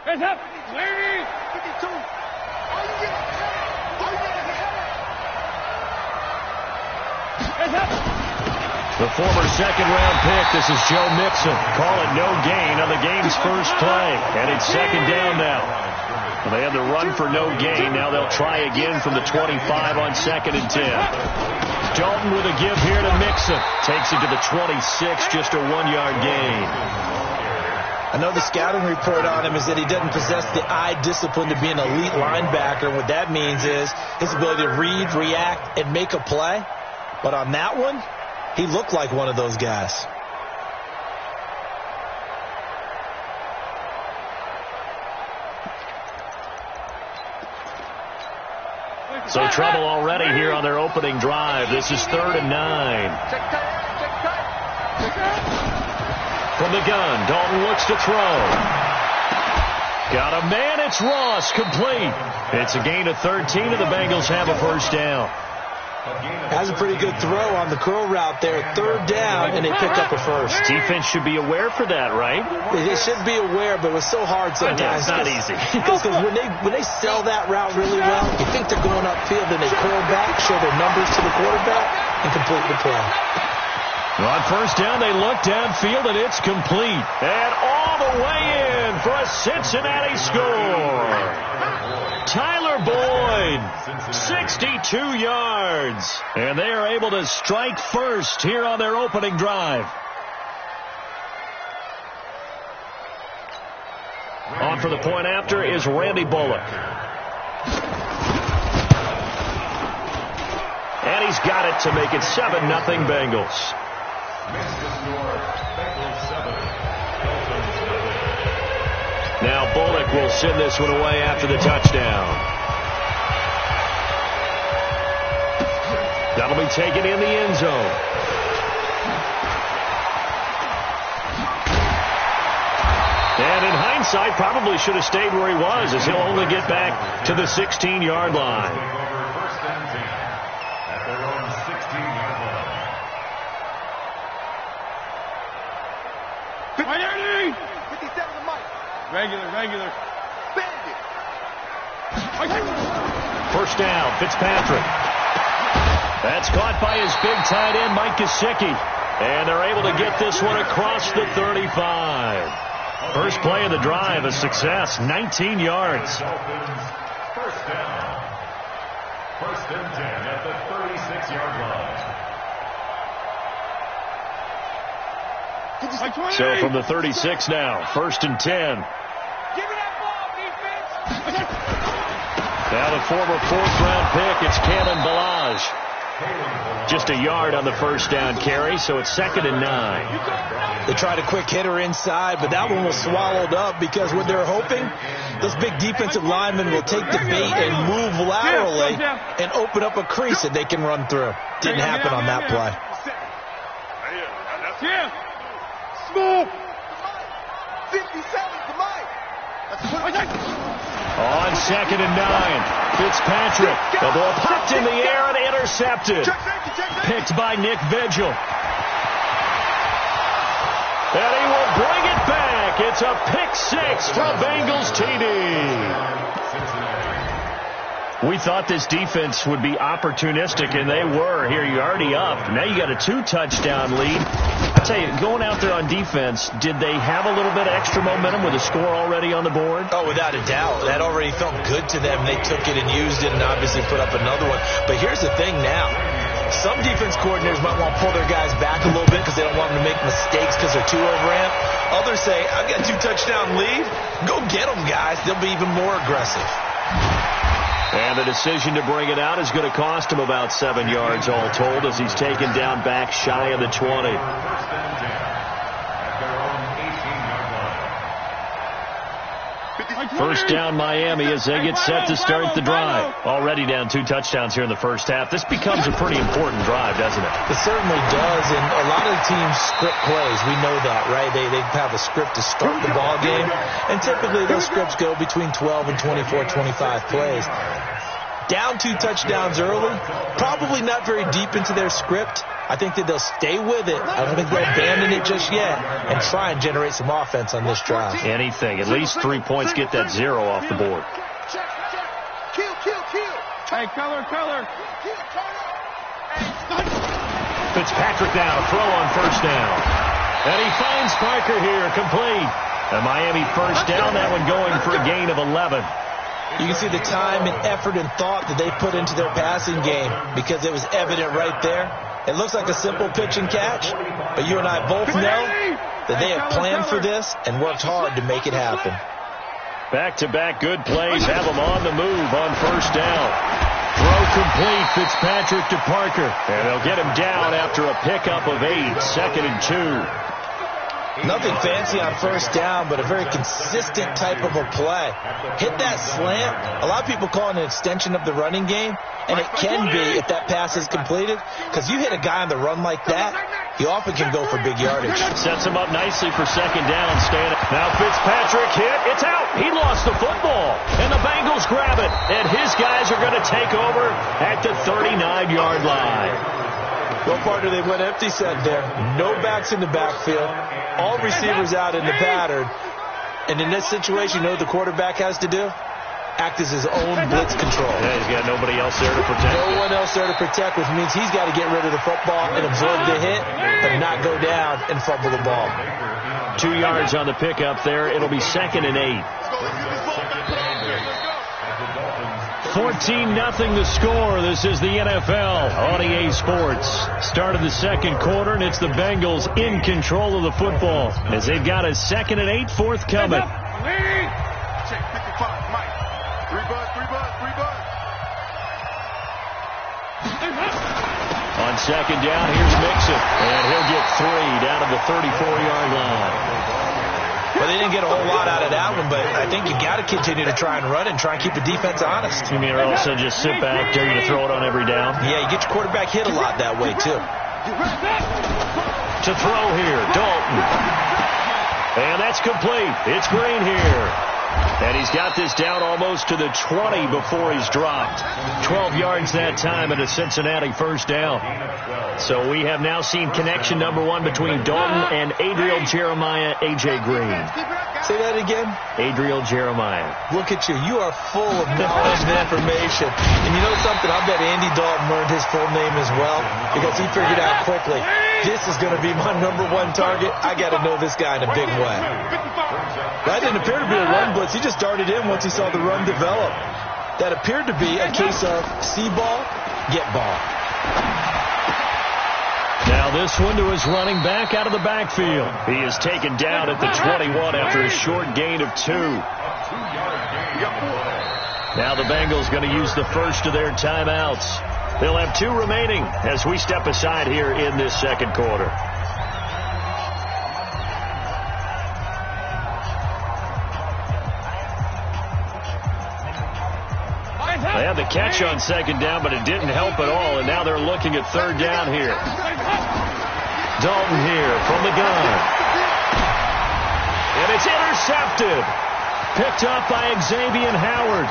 Hands up. Larry. 52. Hands up. The former second-round pick, this is Joe Mixon. Call it no gain on the game's first play. And it's second down now. Well, they had the run for no gain. Now they'll try again from the 25 on 2nd and 10. Dalton with a give here to Mixon. Takes it to the 26, just a 1-yard gain. I know the scouting report on him is that he doesn't possess the eye discipline to be an elite linebacker. What that means is his ability to read, react, and make a play. But on that one, he looked like one of those guys. So trouble already here on their opening drive. This is 3rd and 9. From the gun, Dalton looks to throw. Got a man, it's Ross, complete. It's a gain of 13, and the Bengals have a first down. Has a pretty good throw on the curl route there. 3rd down, and they pick up a first. Defense should be aware for that, right? They should be aware, but it was so hard sometimes. It's not easy. Because when they sell that route really well, you think they're going upfield, then they curl back, show their numbers to the quarterback, and complete the play. On first down, they look downfield, and it's complete. And all the way in for a Cincinnati score. Tyler Boyd, 62 yards. And they are able to strike first here on their opening drive. On for the point after is Randy Bullock. And he's got it to make it 7-0 Bengals. Now Bullock will send this one away after the touchdown. That'll be taken in the end zone. And in hindsight, probably should have stayed where he was, as he'll only get back to the 16-yard line. Regular. First down, Fitzpatrick. That's caught by his big tight end, Mike Gesicki. And they're able to get this one across the 35. First play of the drive, a success, 19 yards. First down. 1st and 10 at the 36-yard line. So from the 36 now, 1st and 10. Now the former 4th-round pick, it's Kalen Ballage. Just a yard on the first down carry, so it's 2nd and 9. They tried a quick hitter inside, but that one was swallowed up because what they're hoping, those big defensive linemen will take the bait and move laterally and open up a crease that they can run through. Didn't happen on that play. Smooth. 57 to Mike. On 2nd and 9, Fitzpatrick. The ball popped in the air and intercepted. Picked by Nick Vigil. And he will bring it back. It's a pick 6 from Bengals TD. We thought this defense would be opportunistic, and they were. Here, you're already up. Now you got a 2-touchdown lead. I tell you, going out there on defense, did they have a little bit of extra momentum with a score already on the board? Oh, without a doubt. That already felt good to them. They took it and used it and obviously put up another one. But here's the thing now. Some defense coordinators might want to pull their guys back a little bit because they don't want them to make mistakes because they're too overamped. Others say, I've got a 2-touchdown lead. Go get them, guys. They'll be even more aggressive. And the decision to bring it out is going to cost him about 7 yards all told as he's taken down back shy of the 20. First down Miami as they get set to start the drive. Already down 2 touchdowns here in the first half. This becomes a pretty important drive, doesn't it? It certainly does, and a lot of teams script plays. We know that, right? They have a script to start the ball game, and typically those scripts go between 12 and 24, 25 plays. Down 2 touchdowns early, probably not very deep into their script. I think that they'll stay with it. I don't think they'll abandon it just yet and try and generate some offense on this drive. Anything. At least 3 points. Get that 0 off the board. Kill. Hey, color. Fitzpatrick now, throw on first down. And he finds Parker here, complete. A Miami first down, that one going for a gain of 11. You can see the time and effort and thought that they put into their passing game because it was evident right there. It looks like a simple pitch and catch, but you and I both know that they have planned for this and worked hard to make it happen. Back-to-back good plays have them on the move on first down. Throw complete, Fitzpatrick to Parker. And they'll get him down after a pickup of 8, 2nd and 2. Nothing fancy on first down, but a very consistent type of a play. Hit that slant. A lot of people call it an extension of the running game, and it can be if that pass is completed, because you hit a guy on the run like that, he often can go for big yardage. Sets him up nicely for second down. Now Fitzpatrick hit. It's out. He lost the football, and the Bengals grab it, and his guys are going to take over at the 39-yard line. Well, partner, they went empty set there. No backs in the backfield. All receivers out in the pattern. And in this situation, you know what the quarterback has to do? Act as his own blitz control. Yeah, he's got nobody else there to protect. No one else there to protect, which means he's got to get rid of the football and absorb the hit, but not go down and fumble the ball. 2 yards on the pickup there. It'll be 2nd and 8. 14-0 the score. This is the NFL on EA Sports. Start of the second quarter, and it's the Bengals in control of the football as they've got a 2nd and 8 forthcoming. Check 55, Mike. 3 bud. On second down, here's Mixon, and he'll get 3 down to the 34-yard line. Well, they didn't get a whole lot out of that one, but I think you got to continue to try and run and try and keep the defense honest. You mean also just sit back, dare you to throw it on every down? Yeah, you get your quarterback hit a lot that way, too. To throw here, Dalton. And that's complete. It's Green here. And he's got this down almost to the 20 before he's dropped. 12 yards that time and a Cincinnati first down. So we have now seen connection number 1 between Dalton and Adriel Jeremiah, A.J. Green. Say that again? Adriel Jeremiah. Look at you. You are full of knowledge and information. And you know something? I bet Andy Dalton learned his full name as well because he figured out quickly, this is going to be my number 1 target. I got to know this guy in a big way. That didn't appear to be a run blitz. He just darted in once he saw the run develop. That appeared to be a case of see ball, get ball. Now this one to his running back out of the backfield. He is taken down at the 21 after a short gain of 2. Now the Bengals going to use the first of their timeouts. They'll have 2 remaining as we step aside here in this second quarter. They had the catch on second down, but it didn't help at all, and now they're looking at third down here. Dalton here from the gun. And it's intercepted. Picked up by Xavier Howard.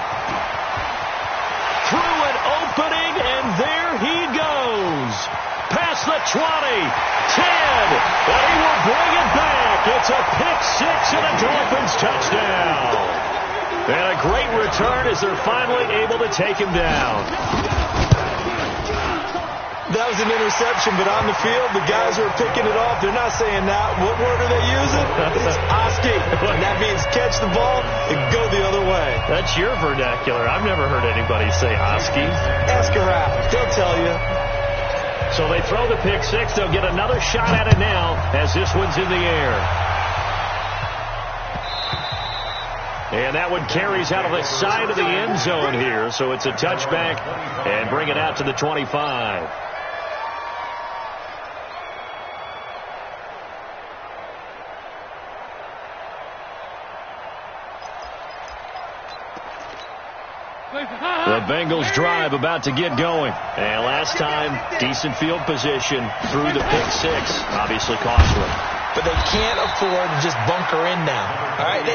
Through an opening, and there he goes. Past the 20, 10, and he will bring it back. It's a pick 6 and a Dolphins touchdown. And a great return as they're finally able to take him down. That was an interception, but on the field, the guys who are picking it off, they're not saying that. What word are they using? It's Oski. And that means catch the ball and go the other way. That's your vernacular. I've never heard anybody say Oski. Ask a rap. They'll tell you. So they throw the pick 6. They'll get another shot at it now as this one's in the air. And that one carries out of the side of the end zone here. So it's a touchback and bring it out to the 25. The Bengals drive about to get going. And last time, decent field position through the pick 6. Obviously costly. but they can't afford to just bunker in now. All right,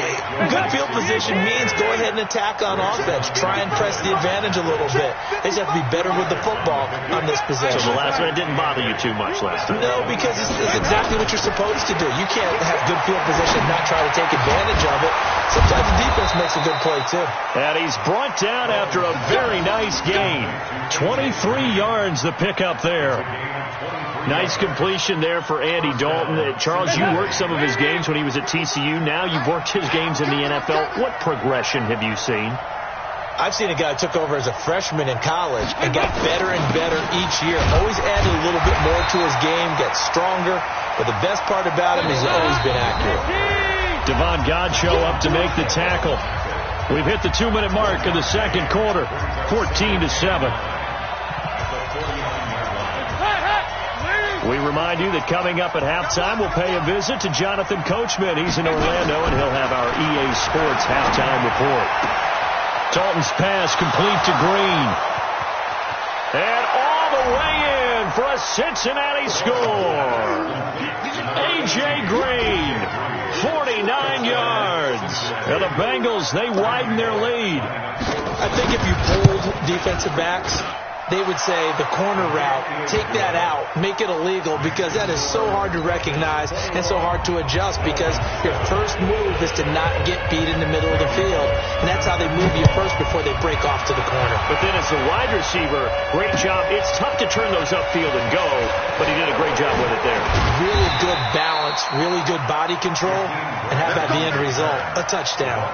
good field position means go ahead and attack on offense. Try and press the advantage a little bit. They just have to be better with the football on this possession. So the last one didn't bother you too much last time? No, because it's exactly what you're supposed to do. You can't have good field position and not try to take advantage of it. Sometimes the defense makes a good play, too. And he's brought down after a very nice gain. 23 yards the pickup there. Nice completion there for Andy Dalton. Charles, you worked some of his games when he was at TCU. Now you've worked his games in the NFL. What progression have you seen? I've seen a guy who took over as a freshman in college and got better and better each year. Always added a little bit more to his game, gets stronger. But the best part about him is he's always been accurate. Devon Godchaux up to make the tackle. We've hit the 2-minute mark of the second quarter, 14-7. We remind you that coming up at halftime, we'll pay a visit to Jonathan Coachman. He's in Orlando, and he'll have our EA Sports halftime report. Dalton's pass complete to Green. And all the way in for a Cincinnati score. A.J. Green, 49 yards. And the Bengals, they widen their lead. I think if you pulled defensive backs, they would say the corner route, take that out, make it illegal, because that is so hard to recognize and so hard to adjust, because your first move is to not get beat in the middle of the field, and that's how they move you first before they break off to the corner. But then as a wide receiver, great job. It's tough to turn those upfield and go, but he did a great job with it there. Really good balance, really good body control, and how about the end result? A touchdown.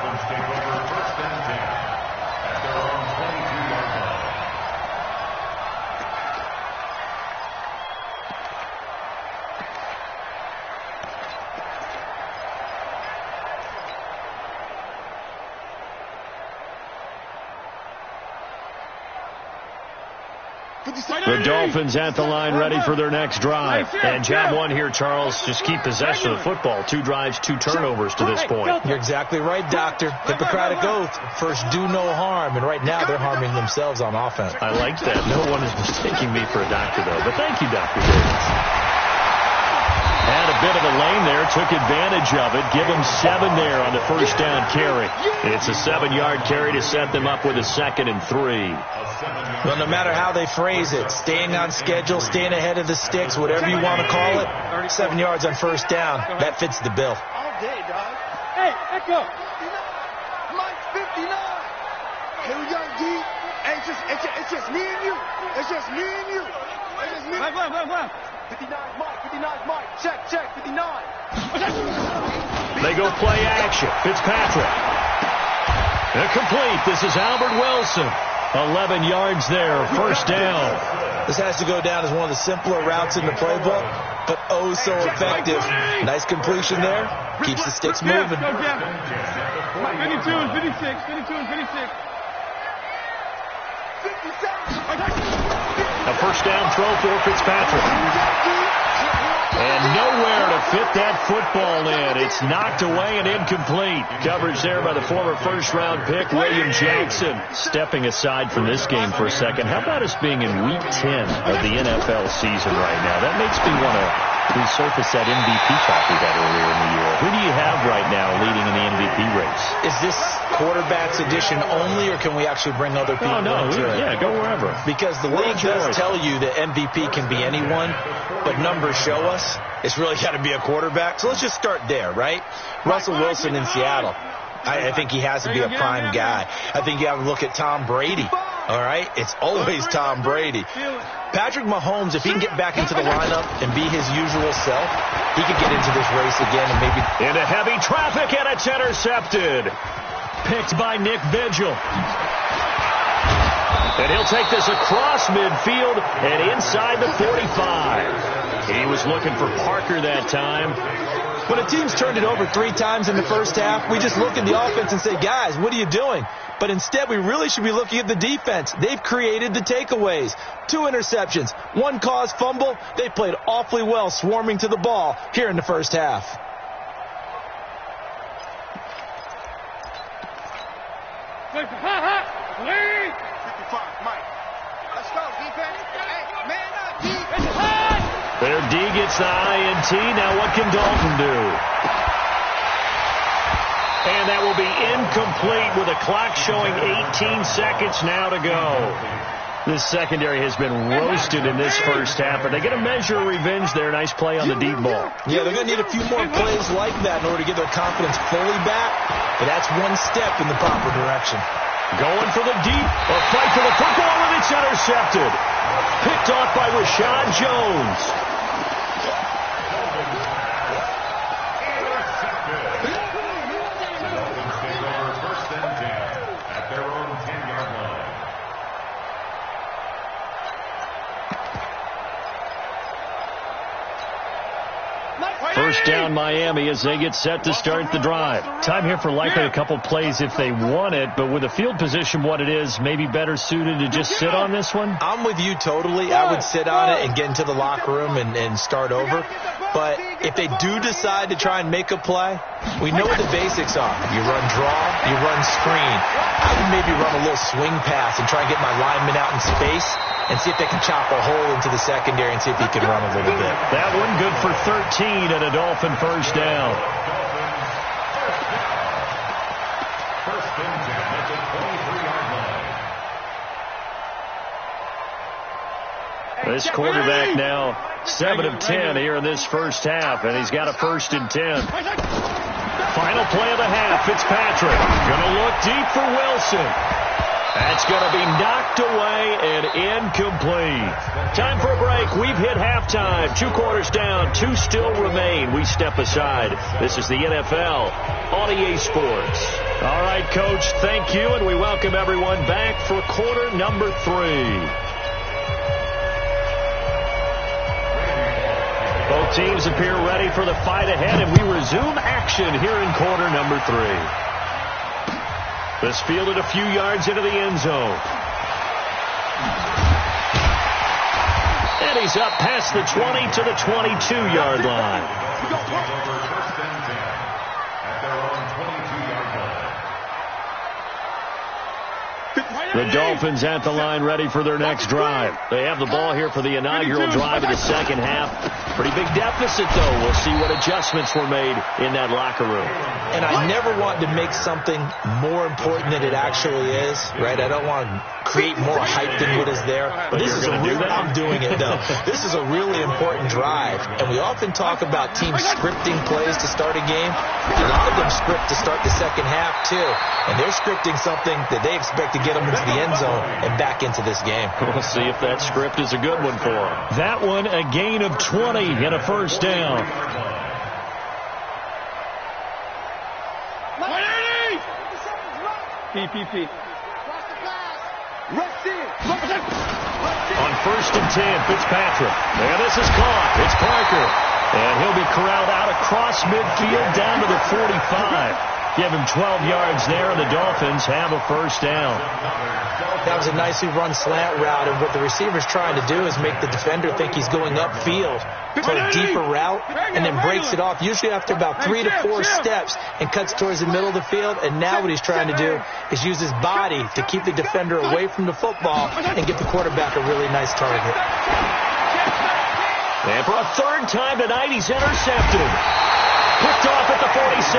The Dolphins at the line, ready for their next drive. And job one here, Charles, just keep possession of the football. 2 drives, 2 turnovers to this point. You're exactly right, Doctor. Hippocratic oath. First, do no harm. And right now, they're harming themselves on offense. I like that. No one is mistaking me for a doctor, though. But thank you, Dr. Davis. Had a bit of a lane there, took advantage of it. Give him 7 there on the first down carry. It's a 7-yard carry to set them up with a 2nd and 3. Well, no matter how they phrase it, staying on schedule, staying ahead of the sticks, whatever you want to call it, 7 yards on first down, that fits the bill. All day, dog. Hey, Echo. Mike 59. Hey, young D. Hey, it's just me and you. It's just me and you. It's just me. 59 Mike. Check, 59. They go play action. Fitzpatrick. Incomplete. This is Albert Wilson. 11 yards there. First down. This has to go down as one of the simpler routes in the playbook, but oh so effective. Nice completion there. Keeps the sticks moving. 52 and 56. 52 and 56. A first down throw for Fitzpatrick. And nowhere to fit that football in. It's knocked away and incomplete. Coverage there by the former first-round pick, William Jackson. Stepping aside from this game for a second, how about us being in Week 10 of the NFL season right now? That makes me want to resurface that MVP talk we had earlier in the year. Who do you have right now leading in the MVP race? Is this quarterbacks edition only, or can we actually bring other people into it? Yeah, go wherever. Because the league does tell you that MVP can be anyone, but numbers show us it's really got to be a quarterback. So let's just start there, right? Russell Wilson in Seattle. I think he has to be a prime guy. I think you have to look at Tom Brady. All right? It's always Tom Brady. Patrick Mahomes, if he can get back into the lineup and be his usual self, he could get into this race again and maybe... Into heavy traffic, and it's intercepted. Picked by Nick Vigil. And he'll take this across midfield and inside the 45. He was looking for Parker that time. When a team's turned it over 3 times in the first half, we just look at the offense and say, guys, what are you doing? But instead, we really should be looking at the defense. They've created the takeaways. 2 interceptions, 1 caused fumble. They played awfully well swarming to the ball here in the first half. Their D gets the INT. Now what can Dalton do? And that will be incomplete with a clock showing 18 seconds now to go. This secondary has been roasted in this first half, but they get a measure of revenge there. Nice play on the deep ball. Yeah, they're going to need a few more plays like that in order to get their confidence fully back, but that's one step in the proper direction. Going for the deep, or fight for the football, and it's intercepted. Picked off by Rashad Jones. First down Miami as they get set to start the drive. Time here for likely a couple plays if they want it, but with the field position what it is, maybe better suited to just sit on this one? I'm with you totally. I would sit on it and get into the locker room and start over. But if they do decide to try and make a play, we know what the basics are. You run draw, you run screen. I would maybe run a little swing pass and try and get my lineman out in space and see if they can chop a hole into the secondary and see if he can run a little bit. That one good for 13 and a Dolphin first down. First and 10 at the 23-yard line. This quarterback now 7 of 10 here in this first half, and he's got a first and 10. Final play of the half, Fitzpatrick. Going to look deep for Wilson. That's going to be knocked away and incomplete. Time for a break. We've hit halftime. 2 quarters down. 2 still remain. We step aside. This is the NFL on EA Sports. All right, Coach, thank you, and we welcome everyone back for quarter number 3. Both teams appear ready for the fight ahead, and we resume action here in quarter number 3. This fielded a few yards into the end zone. And he's up past the 20 to the 22-yard line. First and 10 at their own 22-yard line. The Dolphins at the line ready for their next drive. They have the ball here for the inaugural drive of the second half. Pretty big deficit, though. We'll see what adjustments were made in that locker room. And I never want to make something more important than it actually is, right? I don't want to create more hype than what is there. But this is a real, I'm doing it, though. This is a really important drive. And we often talk about teams scripting plays to start a game. A lot of them script to start the second half, too. And they're scripting something that they expect to get them into the end zone and back into this game. We'll see if that script is a good one for them. That one, a gain of 20 and a first down. PPP. On first and 10, Fitzpatrick. And this is caught. It's Parker. And he'll be corralled out across midfield down to the 45. Give him 12 yards there, and the Dolphins have a first down. That was a nicely run slant route, and what the receiver's trying to do is make the defender think he's going upfield for a deeper route, and then breaks it off, usually after about 3 to 4 steps, and cuts towards the middle of the field. And now what he's trying to do is use his body to keep the defender away from the football and get the quarterback a really nice target. And for a third time tonight, he's intercepted. Picked off at the 46.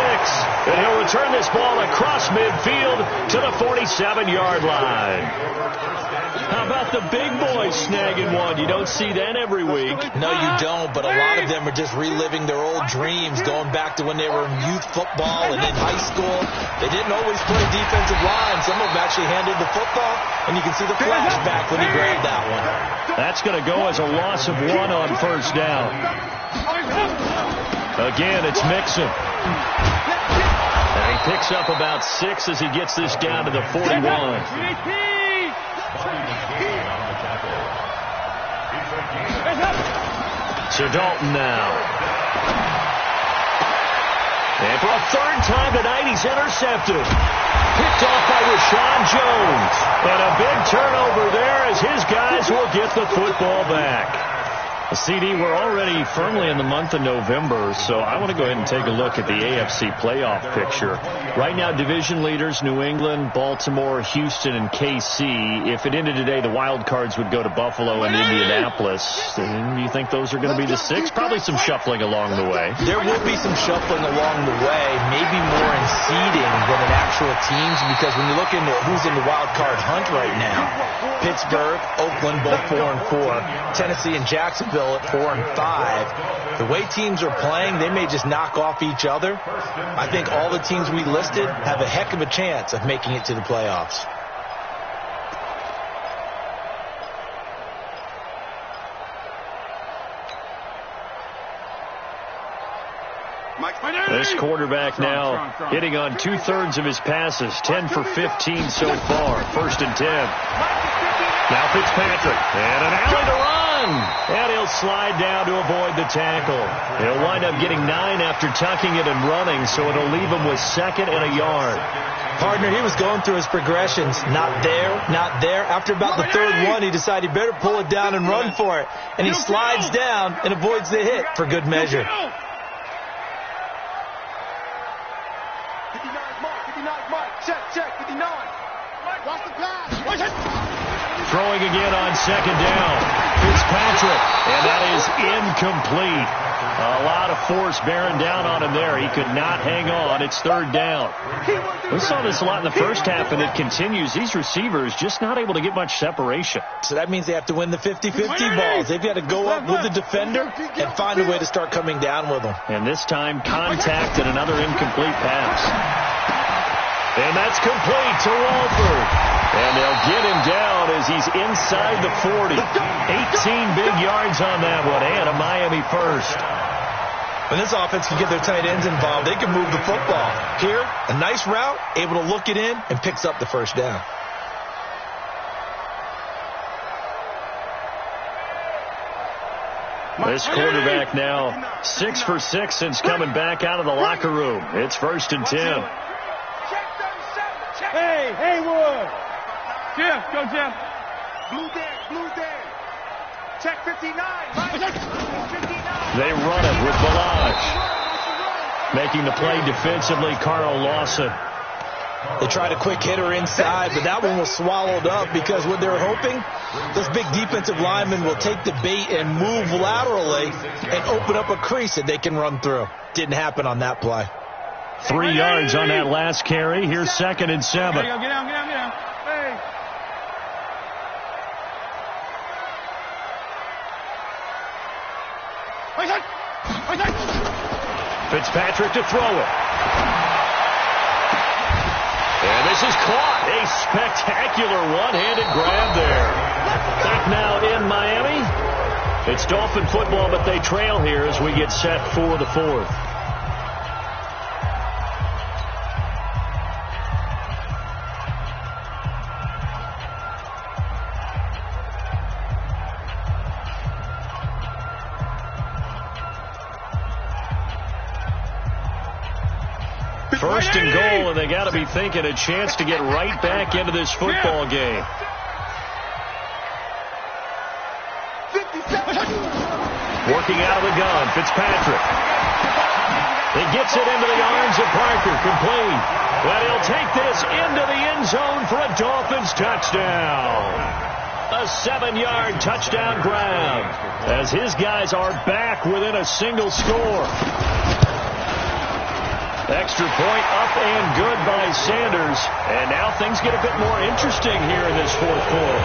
And he'll return this ball across midfield to the 47-yard line. How about the big boys snagging one? You don't see that every week. No, you don't, but a lot of them are just reliving their old dreams, going back to when they were in youth football and in high school. They didn't always play defensive line. Some of them actually handled the football, and you can see the flashback when he grabbed that one. That's going to go as a loss of 1 on first down. Again, it's Mixon. And he picks up about 6 as he gets this down to the 41. So Dalton now. And for a third time tonight, he's intercepted. Picked off by Rashad Jones. And a big turnover there as his guys will get the football back. CD, we're already firmly in the month of November, so I want to go ahead and take a look at the AFC playoff picture. Right now, division leaders, New England, Baltimore, Houston, and KC. If it ended today, the wild cards would go to Buffalo and Indianapolis. And you think those are going to be the 6? Probably some shuffling along the way. There will be some shuffling along the way, maybe more in seeding than in actual teams, because when you look into who's in the wild card hunt right now, Pittsburgh, Oakland, both 4-4, Tennessee and Jacksonville at 4 and 5. The way teams are playing, they may just knock off each other. I think all the teams we listed have a heck of a chance of making it to the playoffs. This quarterback now hitting on 2/3 of his passes, 10 for 15 so far. 1st and 10. Now Fitzpatrick, and an alley to run. And he'll slide down to avoid the tackle. He'll wind up getting 9 after tucking it and running, so it'll leave him with 2nd and a yard. Partner, he was going through his progressions. Not there, not there. After about the 3rd one, he decided he better pull it down and run for it. And he slides down and avoids the hit for good measure. 59, Mike. Check, 59. Watch the pass. Watch it. Throwing again on 2nd down. Fitzpatrick, and that is incomplete. A lot of force bearing down on him there. He could not hang on. It's 3rd down. We saw this a lot in the first half, and it continues. These receivers just not able to get much separation. So that means they have to win the 50-50 balls. They've got to go up with the defender and find a way to start coming down with them. And this time, contact and another incomplete pass. And that's complete to Walford. And they'll get him down as he's inside the 40. 18 big yards on that one, and a Miami first. When this offense can get their tight ends involved, they can move the football. Here, a nice route, able to look it in, and picks up the 1st down. This quarterback now 6 for 6 since coming back out of the locker room. It's 1st and 10. Hey, Haywood. Jeff, go Jeff. Blue there. Check 59. They run it with Balaj. Making the play defensively, Carl Lawson. They tried a quick hitter inside, but that one was swallowed up because what they're hoping, this big defensive lineman will take the bait and move laterally and open up a crease that they can run through. Didn't happen on that play. 3 yards on that last carry. Here's 2nd and 7. Get down. Hey. Fitzpatrick to throw it. And this is caught. A spectacular one-handed grab there. Back now in Miami. It's Dolphin football, but they trail here as we get set for the 4th. First and goal, and they got to be thinking a chance to get right back into this football game. Working out of the gun, Fitzpatrick. He gets it into the arms of Parker, complete. But he'll take this into the end zone for a Dolphins touchdown. A 7-yard touchdown grab as his guys are back within a single score. Extra point up and good by Sanders. And now things get a bit more interesting here in this 4th quarter.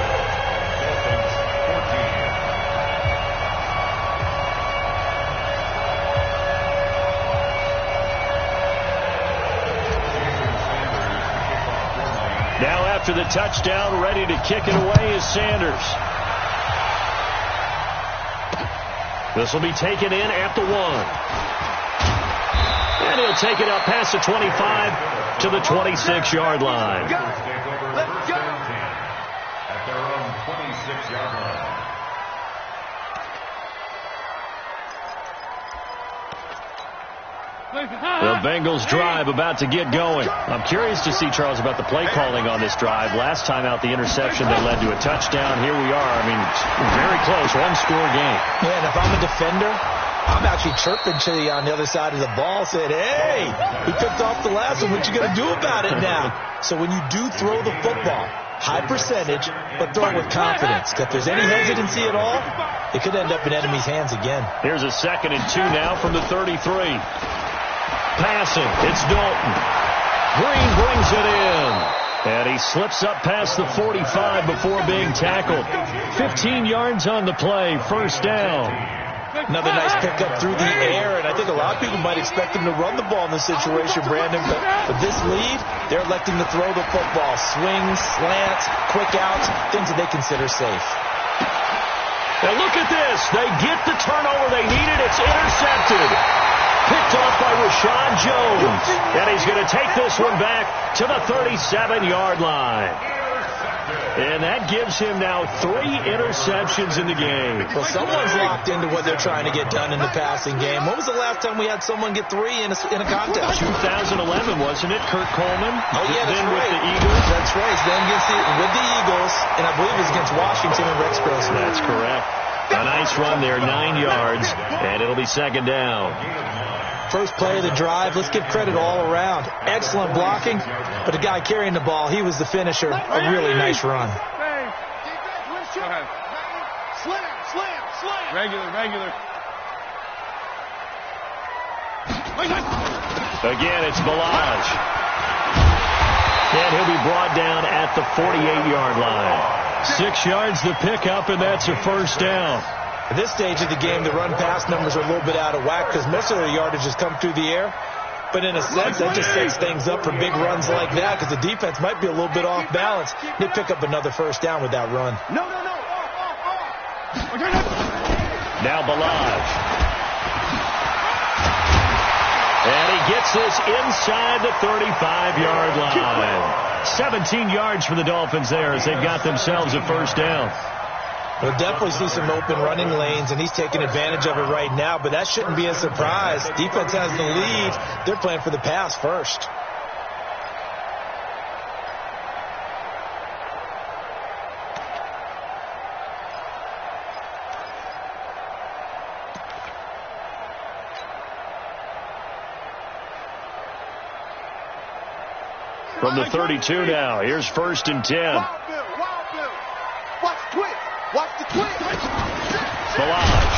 Now after the touchdown, ready to kick it away is Sanders. This will be taken in at the 1. And he'll take it up past the 25 to the 26-yard line. Let's go. At their own 26-yard line. The Bengals drive about to get going. I'm curious to see, Charles, about the play calling on this drive. Last time out, the interception that led to a touchdown. Here we are. I mean, very close, one-score game. Yeah, and if I'm a defender, I'm actually chirping to you on the other side of the ball, saying, hey, we picked off the last one. What you going to do about it now? So when you do throw the football, high percentage, but throw it with confidence. If there's any hesitancy at all, it could end up in enemy's hands again. Here's a 2nd and 2 now from the 33. Passing, it's Dalton. Green brings it in. And he slips up past the 45 before being tackled. 15 yards on the play, first down. Another nice pickup through the air, and I think a lot of people might expect him to run the ball in this situation, Brandon. But with this lead, they're electing to throw the football. Swings, slants, quick outs, things that they consider safe. And look at this. They get the turnover they needed. It's intercepted. Picked off by Rashad Jones. And he's going to take this one back to the 37-yard line. And that gives him now 3 interceptions in the game. Well, someone's locked into what they're trying to get done in the passing game. When was the last time we had someone get 3 in a contest? 2011, wasn't it? Kurt Coleman. Oh, yeah, that's then right. with the Eagles. That's right. Then with the Eagles, and I believe it was against Washington and Rex Grossman. That's correct. A nice run there, 9 yards, and it'll be 2nd down. First play of the drive, let's give credit all around. Excellent blocking, but the guy carrying the ball, he was the finisher. A really nice run. Regular. Again, it's Balaj. And he'll be brought down at the 48-yard line. 6 yards to pick up, and that's a first down. At this stage of the game, the run-pass numbers are a little bit out of whack because most of their yardage has come through the air. But in a sense, that just sets things up for big runs like that because the defense might be a little bit off balance. They pick up another first down with that run. No. Now Balaj. And he gets this inside the 35-yard line. 17 yards for the Dolphins there as they've got themselves a first down. We'll definitely see some open running lanes, and he's taking advantage of it right now, but that shouldn't be a surprise. Defense has the lead. They're playing for the pass first. From the 32 now, here's 1st and 10. Wild Bill. Watch the twist. Watch the twist. Balaj.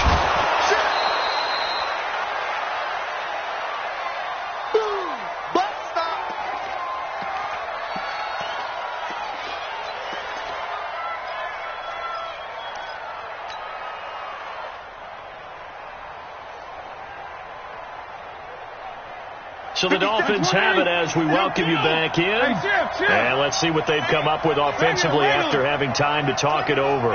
Boom. Butt stop. So the Dolphins have it as we welcome you back in. And let's see what they've come up with offensively after having time to talk it over.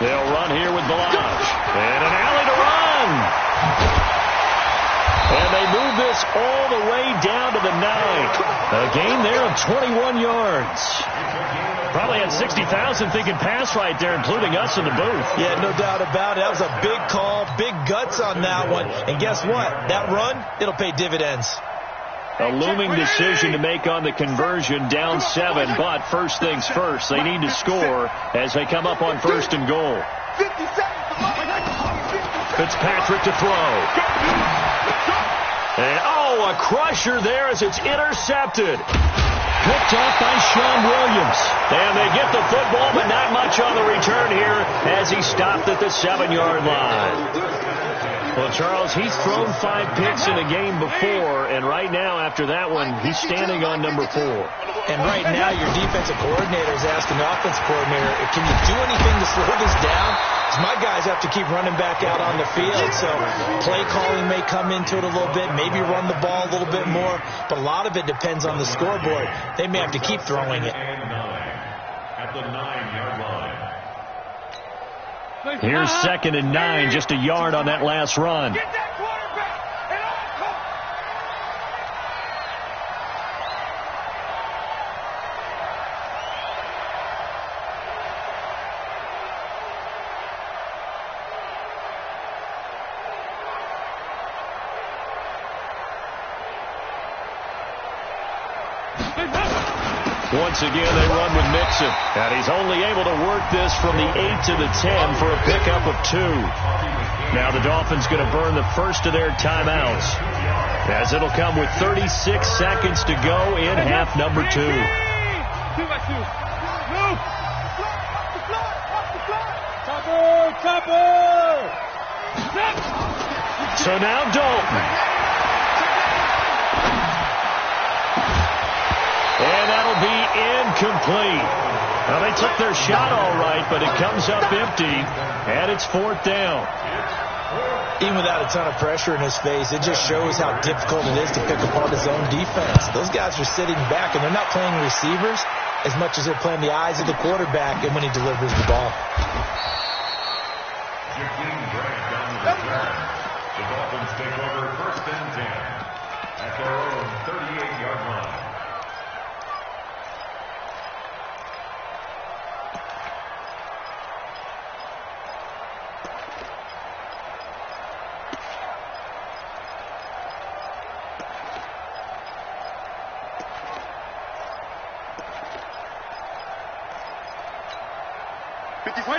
They'll run here with Balaj. And an alley to run. And they move this all the way down to the 9. A gain there of 21 yards. Probably had 60,000 thinking pass right there, including us in the booth. Yeah, no doubt about it. That was a big call, big guts on that one. And guess what? That run, it'll pay dividends. A looming decision to make on the conversion, down 7. But first things first, they need to score as they come up on 1st and goal. Fitzpatrick to throw. And, a crusher there as it's intercepted. Picked off by Sean Williams. And they get the football, but not much on the return here as he stopped at the 7-yard line. Well, Charles, he's thrown 5 picks in a game before, and right now, after that one, he's standing on number 4. And right now, your defensive coordinator is asking the offensive coordinator, can you do anything to slow this down? Because my guys have to keep running back out on the field, so play calling may come into it a little bit, maybe run the ball a little bit more, but a lot of it depends on the scoreboard. They may have to keep throwing it. At the 9-yard line. Here's 2nd and 9, just a yard on that last run. Once again, they run with Mixon. And he's only able to work this from the 8 to the 10 for a pickup of 2. Now the Dolphins going to burn the first of their timeouts, as it'll come with 36 seconds to go in half number 2. 2 by 2. Move. Chopper. So now Dalton. And that'll be incomplete. Well, they took their shot all right, but it comes up empty, and it's 4th down. Even without a ton of pressure in his face, it just shows how difficult it is to pick apart his own defense. Those guys are sitting back, and they're not playing receivers as much as they're playing the eyes of the quarterback and when he delivers the ball. The Dolphins take over 1st and 10 at their own 38-yard line.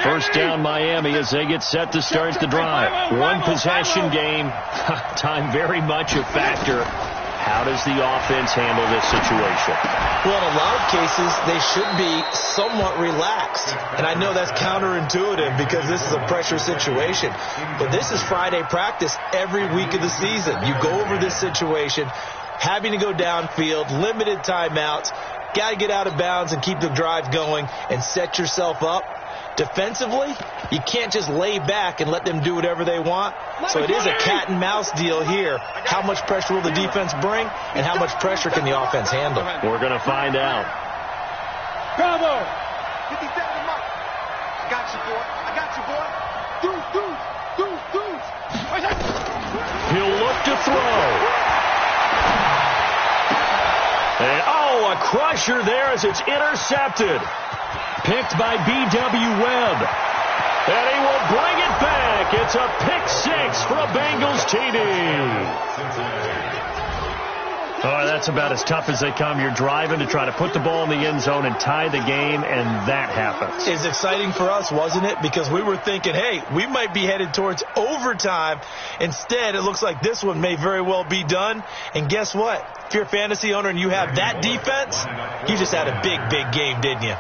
First down Miami as they get set to start the drive. One possession game. Time very much a factor. How does the offense handle this situation? Well, in a lot of cases, they should be somewhat relaxed. And I know that's counterintuitive because this is a pressure situation. But this is Friday practice every week of the season. You go over this situation, having to go downfield, limited timeouts, got to get out of bounds and keep the drive going and set yourself up. Defensively, you can't just lay back and let them do whatever they want. So it is a cat and mouse deal here. How much pressure will the defense bring, and how much pressure can the offense handle? We're going to find out. Bravo! 57 Mike. I got you, boy. I got you, boy. Deuce. He'll look to throw. And, a crusher there as it's intercepted. Picked by B.W. Webb. And he will bring it back. It's a pick 6 for a Bengals TD. Oh, that's about as tough as they come. You're driving to try to put the ball in the end zone and tie the game, and that happens. It's exciting for us, wasn't it? Because we were thinking, hey, we might be headed towards overtime. Instead, it looks like this one may very well be done. And guess what? If you're a fantasy owner and you have that defense, you just had a big game, didn't you?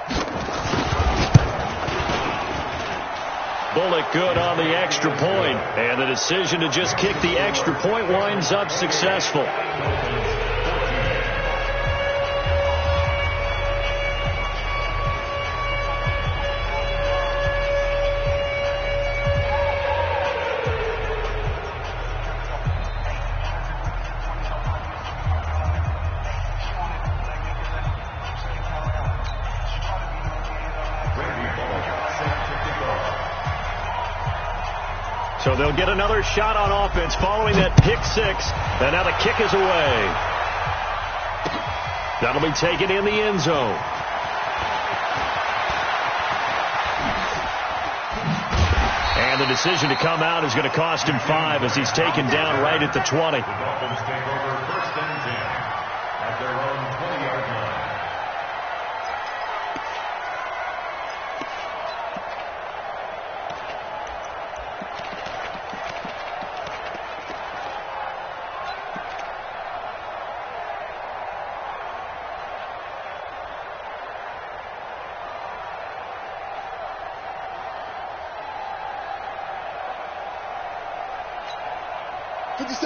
Bullock good on the extra point, and the decision to just kick the extra point winds up successful. So they'll get another shot on offense following that pick 6. And now the kick is away. That'll be taken in the end zone. And the decision to come out is going to cost him 5 as he's taken down right at the 20. The Dolphins take over 1st and 10 at their own 20-yard line.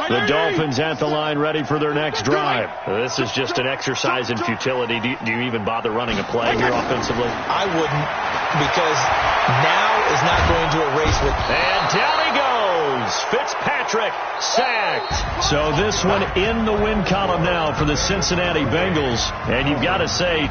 The Dolphins at the line ready for their next drive. This is just an exercise in futility. Do you even bother running a play here offensively? I wouldn't, because now is not going to erase with. And down he goes. Fitzpatrick sacked. So this one in the win column now for the Cincinnati Bengals. And you've got to say,